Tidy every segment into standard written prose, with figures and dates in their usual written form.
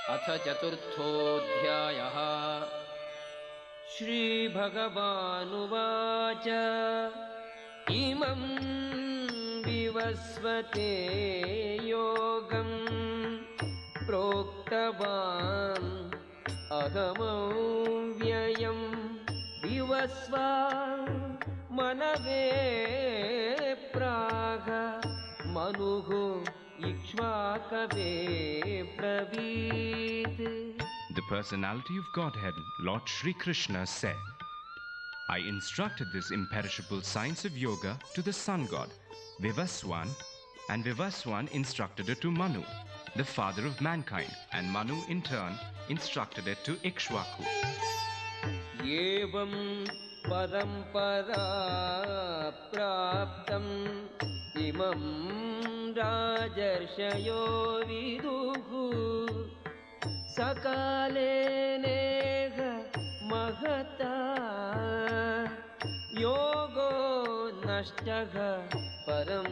अथ चतुर्थोऽध्यायः। श्रीभगवानुवाच इमं विवस्वते योगं प्रोक्तवान् अहमव्ययं विवस्वान् मनवे प्राह मनुः इक्ष्वाकवे ब्रवीत्. The personality of Godhead, Lord Shri Krishna, said, I instructed this imperishable science of yoga to the sun god, Vivaswan, and Vivaswan instructed it to Manu, the father of mankind, and Manu in turn instructed it to Ikshvaku. Evam parampara praptam imam rajarshayo viduhu sakale neha mahata yogo nashtaha param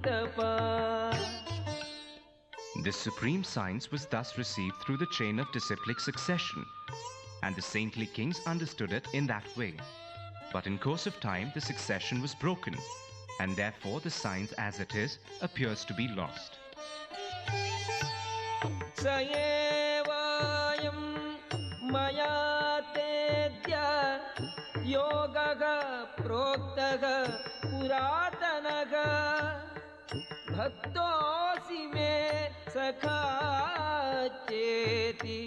tapa. This supreme science was thus received through the chain of disciplic succession, and the saintly kings understood it in that way. But in course of time, the succession was broken, and therefore the science as it is appears to be lost. Sayevayam maya tedya yogaga proktaga puratanaga bhaktosi me sakha cheti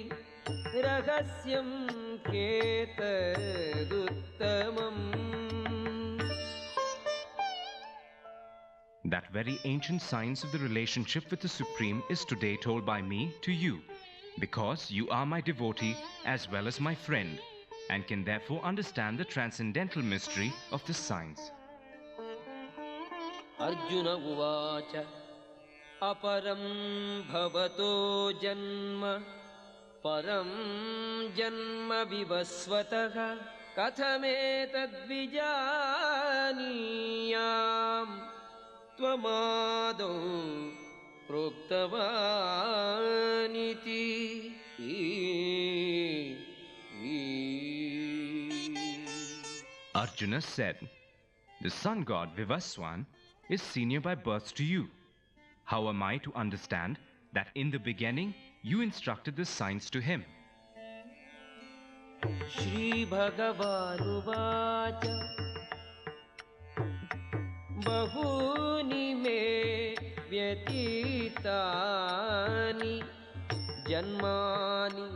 rahasyam ketaduttamam. That very ancient science of the relationship with the Supreme is today told by me to you, because you are my devotee as well as my friend, and can therefore understand the transcendental mystery of this science. Arjuna uvacha aparam bhavato janma param janma vivasvataha kathametad vijaniyam त्वमादौ प्रोक्तवानिति. Arjuna said, the sun god Vivaswan is senior by birth to you. How am I to understand that in the beginning you instructed this science to him? Shri Bhagavanuvacha Bahuni me vyatitani janmani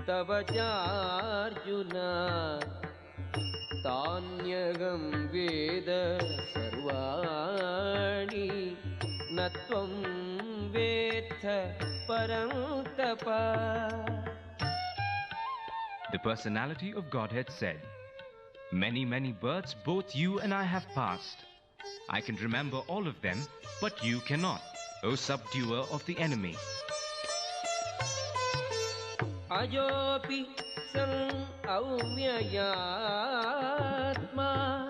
tavajarjuna tanyagam veda sarvani natvam vetha parantapa. The personality of Godhead said, many, many births both you and I have passed. I can remember all of them, but you cannot, O subduer of the enemy. Ajopi sang aumyayatma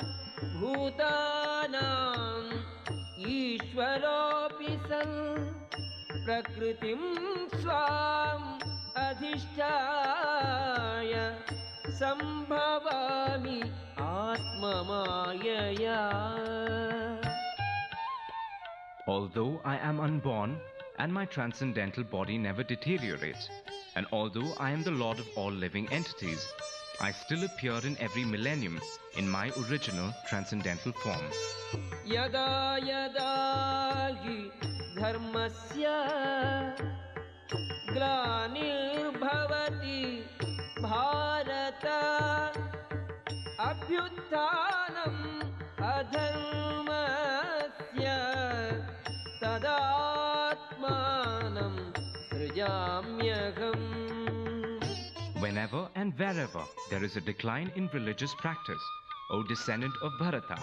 bhutanam ishvaropi sang prakritim swam adhishtaya sambhavami atmamayaya. Although I am unborn and my transcendental body never deteriorates, and although I am the Lord of all living entities, I still appear in every millennium in my original transcendental form. Yada yada hi dharmasya glanir bhavati bharata abhyuthanam adharmasya tadatmanam srijamyaham. Whenever and wherever there is a decline in religious practice, O descendant of Bharata,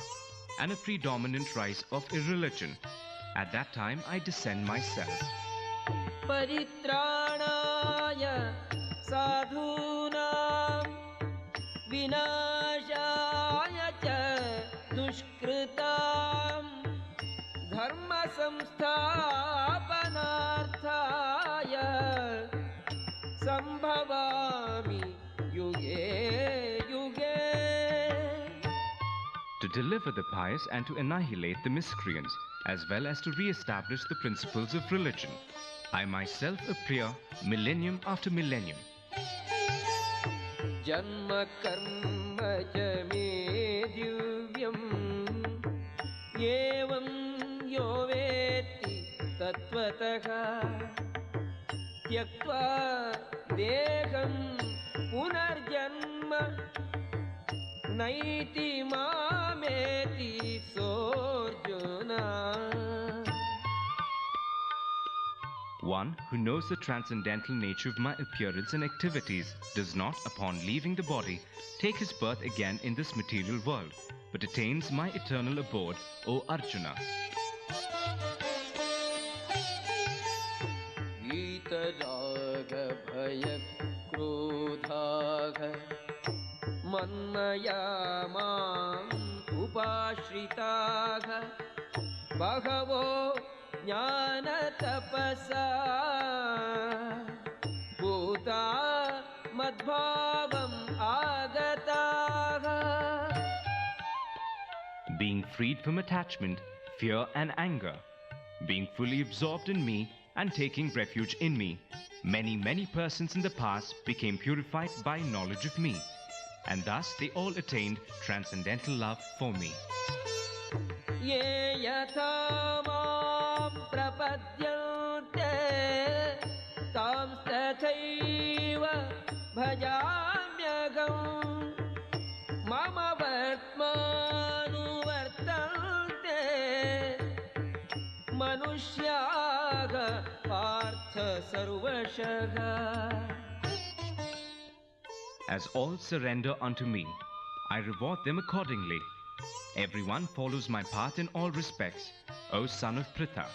and a predominant rise of irreligion, at that time I descend myself. Paritranaya sadhunam vinashaya cha dushkritam dharma samsthapanarthaya sambhavami yuge yuge. To deliver the pious and to annihilate the miscreants, as well as to re-establish the principles of religion, I myself appear millennium after millennium. Janma karma cha me divyam evam yo veti tattvataha tyaktva deham punarjanma naiti mameti sorjuna. One who knows the transcendental nature of my appearance and activities does not, upon leaving the body, take his birth again in this material world, but attains my eternal abode, O Arjuna. Vitaraga bhaya krodhaga manmaya mam upashritaga bhagavo jnana tapasa bhuta madbhavam agataha. Being freed from attachment, fear and anger, being fully absorbed in me and taking refuge in me, many persons in the past became purified by knowledge of me, and thus they all attained transcendental love for me. Ye yatha mam prapadyante tam tathaiva bhajamyaham mama vartmanu vartante manushyaha partha sarvashaha. As all surrender unto me, I reward them accordingly. Everyone follows my path in all respects, O son of Pritha.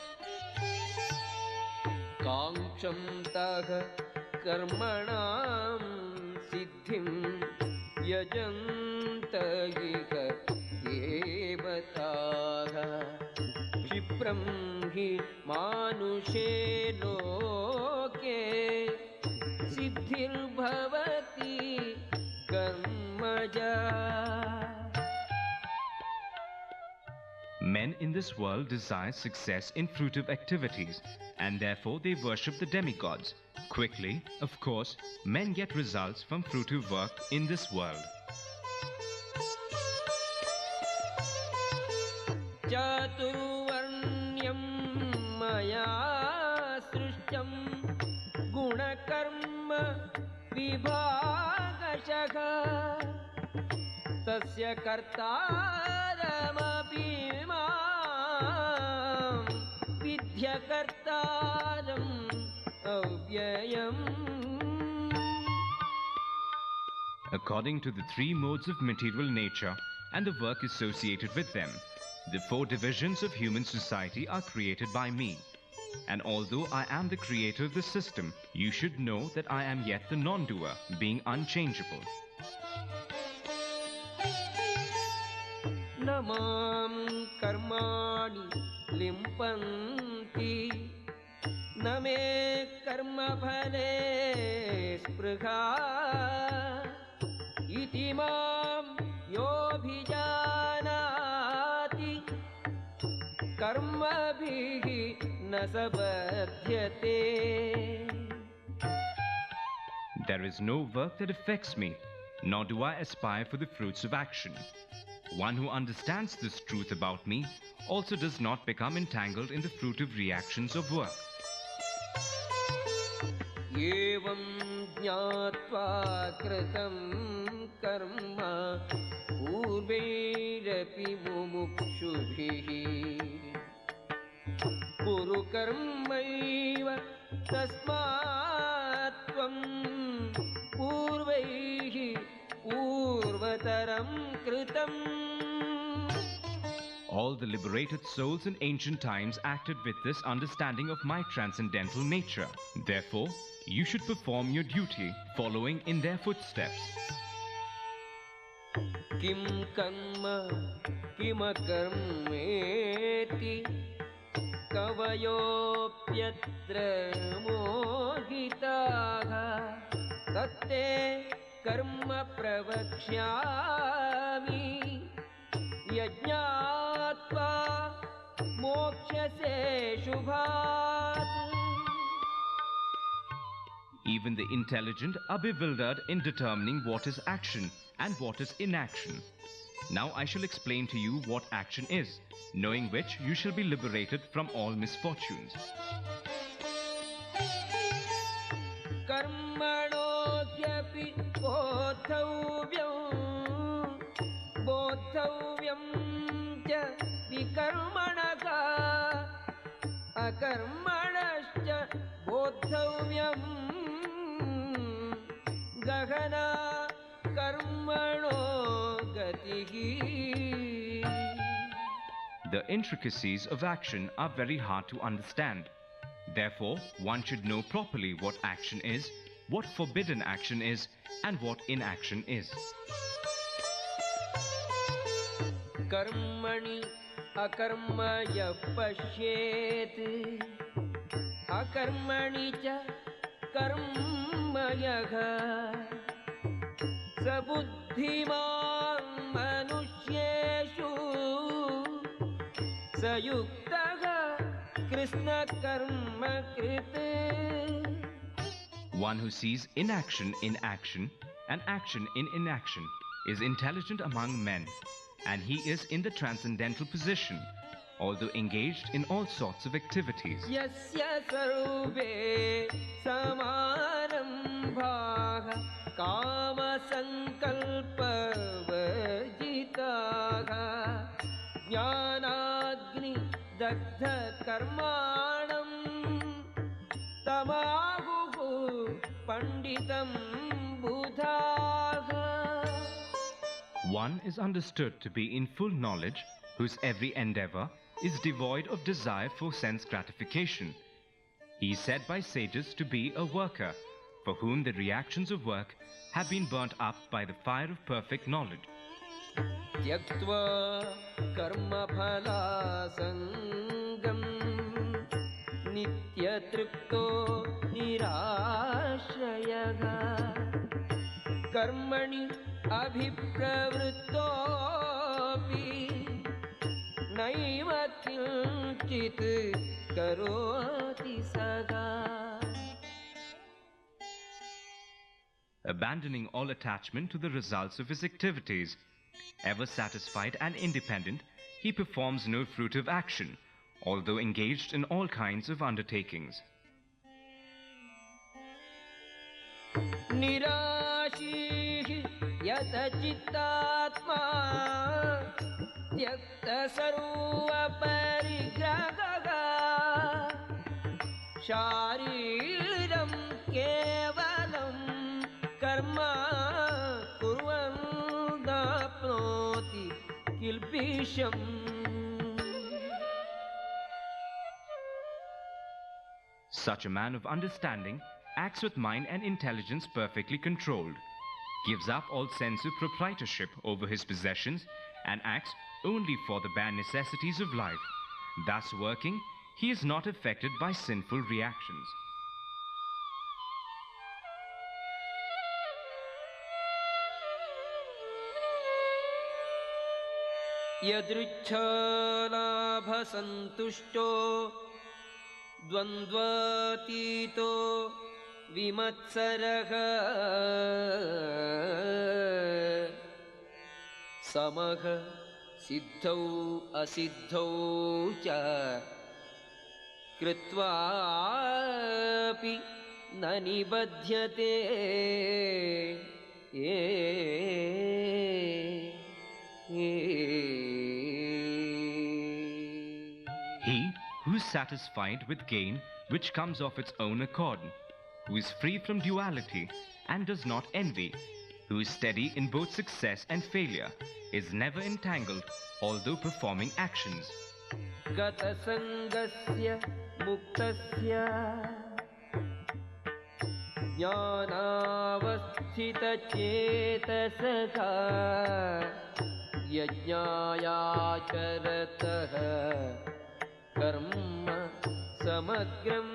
Kamcham taha karmanam siddhim yajanta iha devataha kshipram hi manushe loke siddhir bhavati karmaja. Men in this world desire success in fruitive activities, and therefore they worship the demigods. Quickly, of course, men get results from fruitive work in this world. Chaturvarnyam maya srishtam gunakarma vibhagashakha tasya kartaramapi mam vidya kartaram avyayam. According to the three modes of material nature and the work associated with them, the four divisions of human society are created by me. And although I am the creator of the system, you should know that I am yet the non-doer, being unchangeable. Namam karmani limpanti name karma bhale sprigha iti mam yobhijanati karma bhihi nasabadhyate. There is no work that affects me, nor do I aspire for the fruits of action. One who understands this truth about me also does not become entangled in the fruitive reactions of work. Evam jnatva kritam karma purvairapi mumukshubhihi kuru karmaiva tasmat tvam purvaihi purvataram kritam. All the liberated souls in ancient times acted with this understanding of my transcendental nature. Therefore, you should perform your duty, following in their footsteps. Kim karma kima karmeti kavayopyatra mohitaha कर्म प्रवक्ष्यामि यज्ञात्वा मोक्ष्यसे शुभात्. Even the intelligent are bewildered in determining what is action and what is inaction. Now I shall explain to you what action is, knowing which you shall be liberated from all misfortunes. कर्मणोऽप्यपि बोद्धव्यं च विकर्मणः अकर्मणश्च बोद्धव्यं गहना कर्मणो गतिः. The intricacies of action are very hard to understand. Therefore, one should know properly what action is, what forbidden action is, and what inaction is. कर्मणि अकर्म यः पश्येत् अकर्मणि च कर्म यः स बुद्धिमान् मनुष्येषु स युक्तः कृष्णकर्म कृत्. One who sees inaction in action and action in inaction is intelligent among men, and he is in the transcendental position, although engaged in all sorts of activities. यस्य सर्वे समारम्भाः कामसङ्कल्पवर्जिताः ज्ञानाग्निदग्धकर्माणं तमाहुः पण्डितं बुधाः. One is understood to be in full knowledge, whose every endeavor is devoid of desire for sense gratification. He is said by sages to be a worker, for whom the reactions of work have been burnt up by the fire of perfect knowledge. त्यक्त्वा कर्मफलासङ्गं नित्यतृप्तो निराश्रयः कर्मणि अभिप्रवृत्तोऽपि नैव किञ्चित् करोति सदा. Abandoning all attachment to the results of his activities, ever satisfied and independent, he performs no fruitive action, although engaged in all kinds of undertakings. निराशीः यतचित्तात्मा त्यक्तसर्वपरिग्रहः शारीरं केवलं कर्म कुर्वन् नाप्नोति किल्बिषम्. Such a man of understanding acts with mind and intelligence perfectly controlled, gives up all sense of proprietorship over his possessions, and acts only for the bare necessities of life. Thus working, he is not affected by sinful reactions. यदृच्छलाभसन्तुष्टो द्वन्द्वातीतो विमत्सरः समः सिद्धौ असिद्धौ च कृत्वापि न निबध्यते. He who is satisfied with gain which comes of its own accord, who is free from duality and does not envy, who is steady in both success and failure, is never entangled, although performing actions. गतसङ्गस्य मुक्तस्य ज्ञानावस्थितचेतसः यज्ञायाचरतः कर्म समग्रं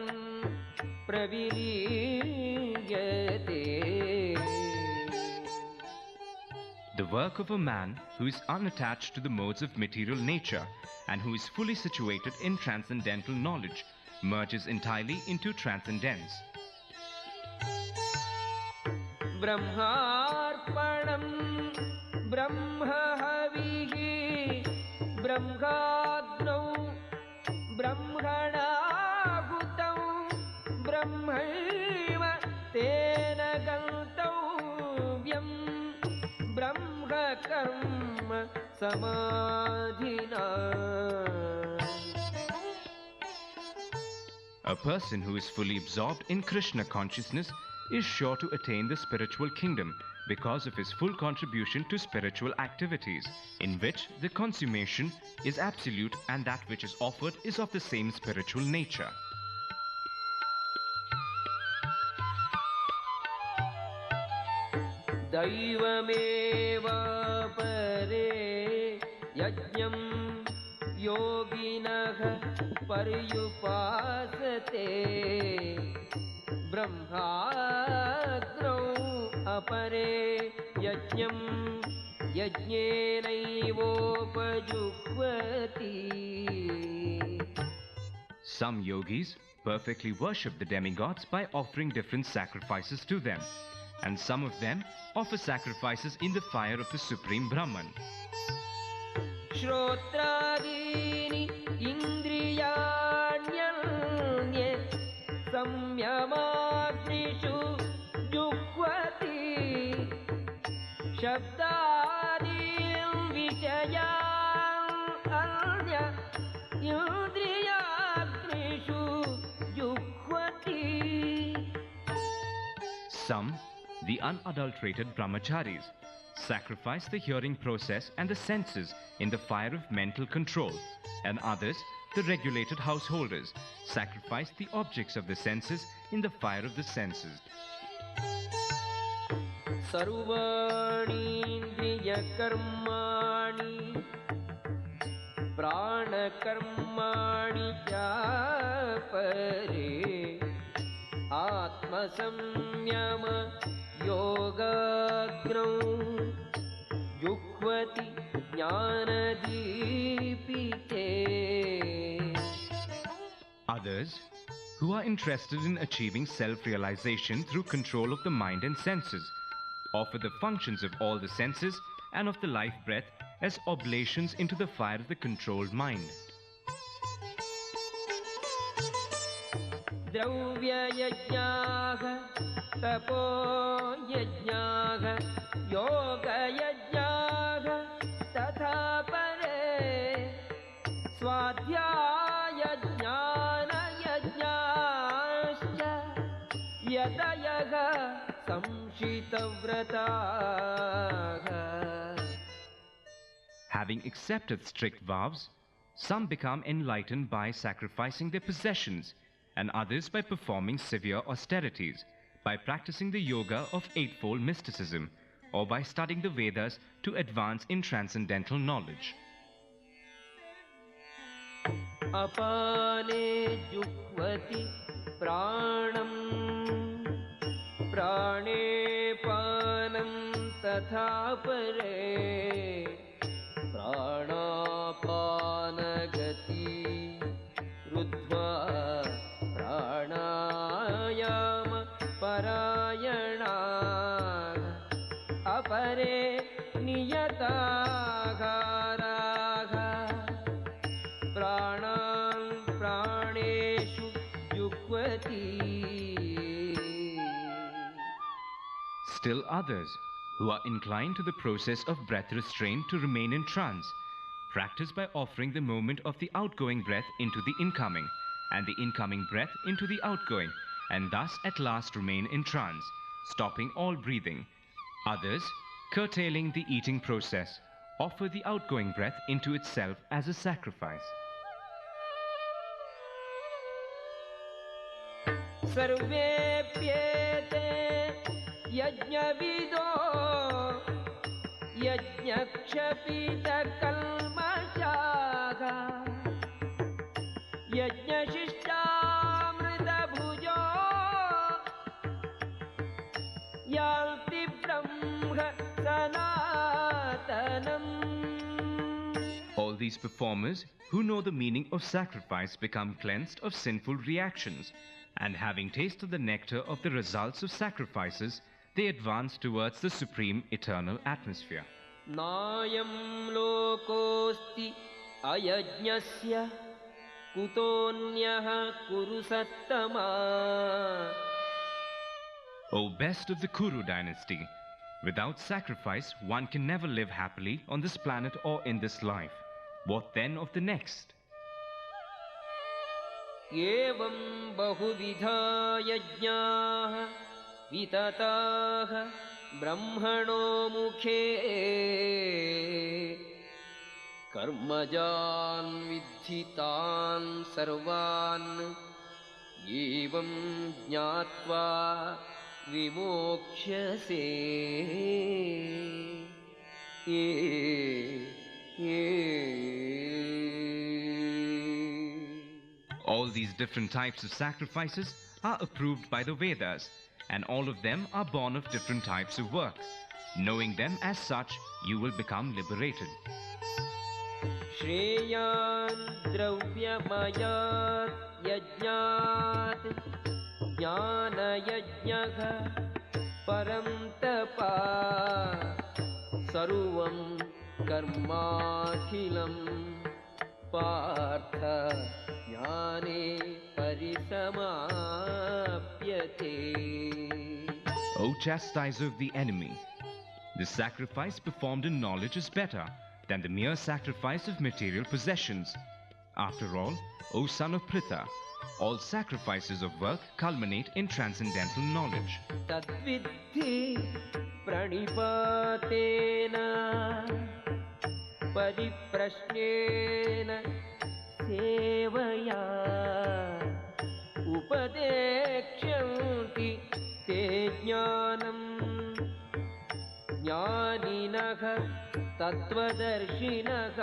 प्रविलीयते. work of a man who is unattached to the modes of material nature and who is fully situated in transcendental knowledge, merges entirely into transcendence. ब्रह्मार्पणं ब्रह्महविः ब्रह्माग्नौ ब्रह्मणाहुतं ब्रह्मैव तेन गन्तव्यं ब्रह्मकर्म समाधिना. A person who is fully absorbed in Krishna consciousness is sure to attain the spiritual kingdom because of his full contribution to spiritual activities, in which the consummation is absolute and that which is offered is of the same spiritual nature. दैवमेवा परे यज्ञं योगिनः पर्युपासते ब्रह्माग्नौ अपरे यज्ञं यज्ञेनैवोपजुह्वति. Some yogis perfectly worship the demigods by offering different sacrifices to them, and some of them offer sacrifices in the fire of the Supreme Brahman. श्रोत्रादीनि इन्द्रियाण्यन्ये संयमाग्निषु जुह्वति शब्दादीन् विषयान् अन्य इन्द्रियाग्निषु जुह्वति. Some, the unadulterated brahmacharis, sacrifice the hearing process and the senses in the fire of mental control, and others, the regulated householders, sacrifice the objects of the senses in the fire of the senses. सर्वाणीन्द्रियकर्माणि प्राणकर्माणि चापरे आत्मसंयम योगाग्नौ जुह्वति ज्ञानदीपिते. Others, who are interested in achieving self-realization through control of the mind and senses, offer the functions of all the senses and of the life breath as oblations into the fire of the controlled mind. द्रव्ययज्ञाः तपोयज्ञाः योगयज्ञाः तथा परे स्वाध्यायज्ञानयज्ञाश्च यतयः संशितव्रताः. Having accepted strict vows, some become enlightened by sacrificing their possessions, and others by performing severe austerities, by practicing the yoga of eightfold mysticism, or by studying the Vedas to advance in transcendental knowledge. अपाने जुह्वति प्राणं प्राणे पानं तथा परे प्राणापानगति रुद्ध्वा प्राणायाम परायणाः अपरे नियताहाराः प्राणान् प्राणेषु जुह्वति. Still others, who are inclined to the process of breath restraint to remain in trance, practice by offering the movement of the outgoing breath into the incoming, and the incoming breath into the outgoing, and thus at last remain in trance, stopping all breathing. Others, curtailing the eating process, offer the outgoing breath into itself as a sacrifice. सर्वेप्येते यज्ञविदो यज्ञक्षपितकल्मषाः यज्ञशिष्टामृतभुजो यान्ति ब्रह्म सनातनम्. All these performers who know the meaning of sacrifice become cleansed of sinful reactions, and having tasted the nectar of the results of sacrifices, they advance towards the supreme eternal atmosphere. नायं लोकोऽस्ति अयज्ञस्य कुतोऽन्यः कुरु सत्तमा. O best of the Kuru dynasty, without sacrifice one can never live happily on this planet or in this life. What then of the next? एवं बहुविधा यज्ञाः वितताः ब्रह्मणो मुखे. कर्मजान् विद्धितान् सर्वान् एवं ज्ञात्वा विमोक्ष्यसे. All these different types of sacrifices are approved by the Vedas, and all of them are born of different types of work. Knowing them as such, you will become liberated. श्रेयान् द्रव्यमयात् यज्ञात् ज्ञानयज्ञः परं तपः. सर्वं कर्माखिलं पार्थ ज्ञाने परिसमाप्यते. O chastiser of the enemy, the sacrifice performed in knowledge is better than the mere sacrifice of material possessions. After all, O son of Pritha, all sacrifices of work culminate in transcendental knowledge. तद्विद्धि प्रणिपातेन परिप्रश्नेन सेवया उपदेक्ष्यन्ति ते ज्ञानम्. ज्ञानिनः तत्त्वदर्शिनः.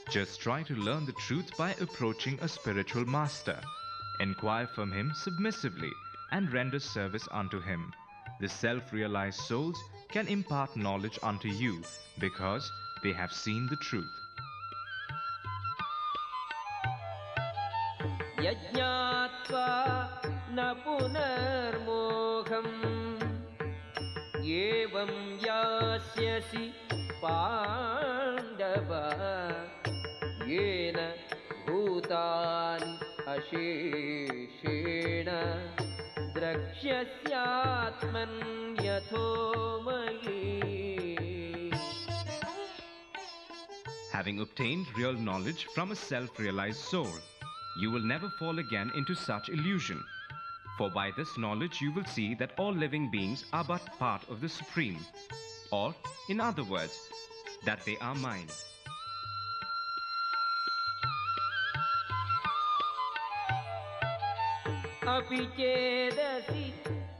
Just try to learn the truth by approaching a spiritual master. Inquire from him submissively and render service unto him. The self-realized souls can impart knowledge unto you because they have seen the truth. यज्ञात्वा न पुनर्मोहम् एवं यास्यसि पाण्डव. येन भूतानि अशेषेण द्रक्ष्यस्यात्मन् यथो मयि. Having obtained real knowledge from a self-realized soul, you will never fall again into such illusion. For by this knowledge you will see that all living beings are but part of the Supreme, or, in other words, that they are mine. अपि चेदसि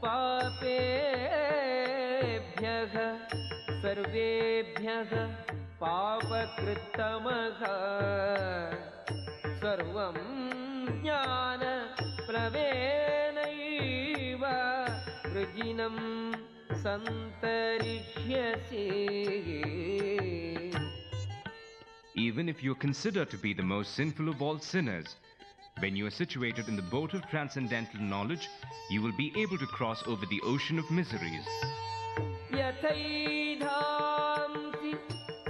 पापेभ्यः सर्वेभ्यः पापकृत्तमः. सर्वं ज्ञानप्लवेनैव वृजिनं सन्तरिष्यसि. Even if you are considered to be the most sinful of all sinners, when you are situated in the boat of transcendental knowledge, you will be able to cross over the ocean of miseries. यथैधांसि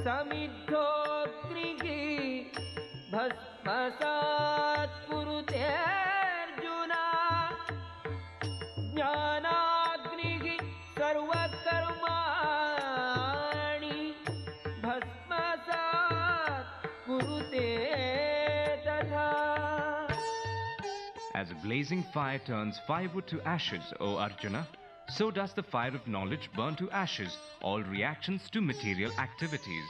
समिद्धोऽग्निः भस्मसात् कुरुते अर्जुन. ज्ञानाग्निः सर्वकर्माणि भस्मसात् कुरुते तथा. As a blazing fire turns firewood to ashes, O Arjuna, so does the fire of knowledge burn to ashes all reactions to material activities.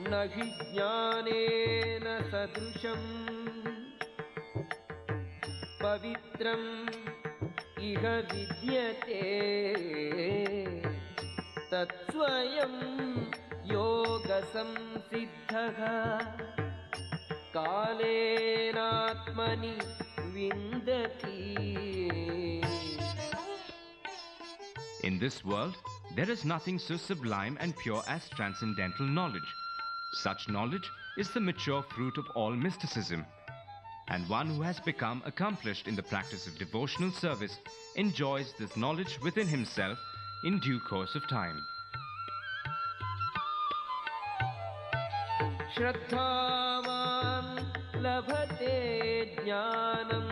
न हि ज्ञानेन सदृशम् पवित्रम् इह विद्यते. तत्स्वयं योगसंसिद्धः कालेनात्मनि विन्दति. In this world, there is nothing so sublime and pure as transcendental knowledge. Such knowledge is the mature fruit of all mysticism. And one who has become accomplished in the practice of devotional service enjoys this knowledge within himself in due course of time. श्रद्धावान् लभते ज्ञानं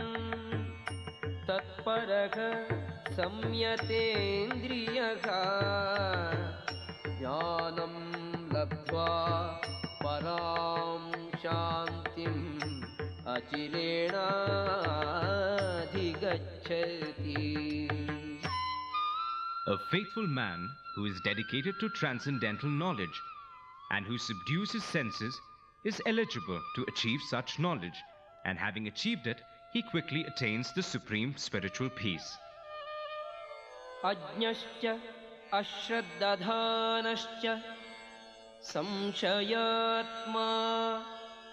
तत्परः संयतेन्द्रियः ज्ञानं लब्ध्वा परां शान्तिम् अचिरेणाधिगच्छति. A faithful man who is dedicated to transcendental knowledge and who subdues his senses is eligible to achieve such knowledge, and having achieved it, he quickly attains the supreme spiritual peace. अज्ञश्च अश्रद्धानश्च संशयात्मा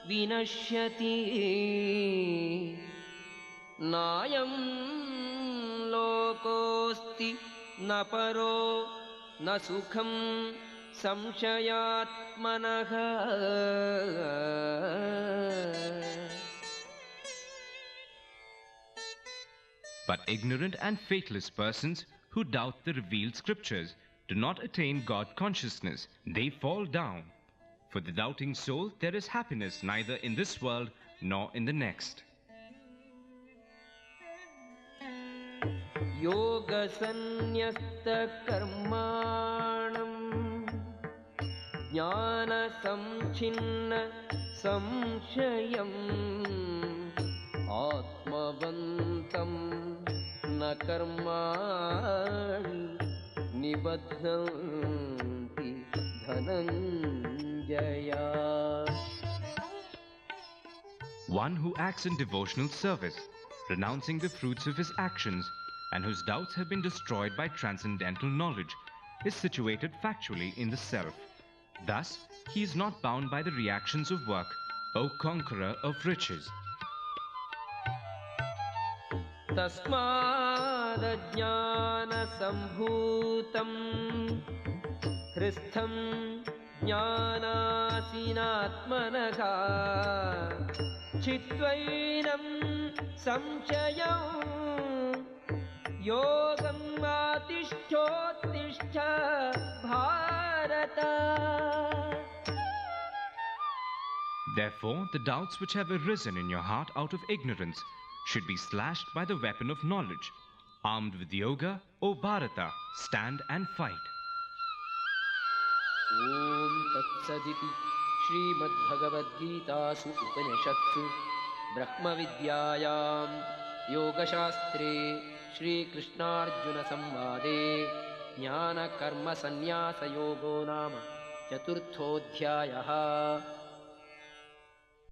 विनश्यति. नायं लोकोऽस्ति न परो न सुखं संशयात्मनः. But ignorant and faithless persons who doubt the revealed scriptures do not attain God consciousness. They fall down. For the doubting soul, there is happiness neither in this world nor in the next. योगसन्न्यस्तकर्माणं ज्ञानसंच्छिन्न संशयम् आत्मवन्तं न कर्माणि निबध्नन्ति धनञ्जया. One who acts in devotional service, renouncing the fruits of his actions, and whose doubts have been destroyed by transcendental knowledge, is situated factually in the self. Thus, he is not bound by the reactions of work, O conqueror of riches. तस्मादज्ञानसम्भूतं हृस्थं ज्ञानासीनात्मनः चित्वैनं संशयं योगम् आतिष्ठोत्तिष्ठ Bharata. Therefore, the doubts which have arisen in your heart out of ignorance should be slashed by the weapon of knowledge. Armed with yoga, O Bharata, stand and fight. ॐ तत्सदिति श्रीमद्भगवद्गीतासु उपनिषत्सु ब्रह्मविद्यायां योगशास्त्रे श्रीकृष्णार्जुनसंवादे ज्ञानकर्मसन्न्यासयोगो नाम चतुर्थोऽध्यायः.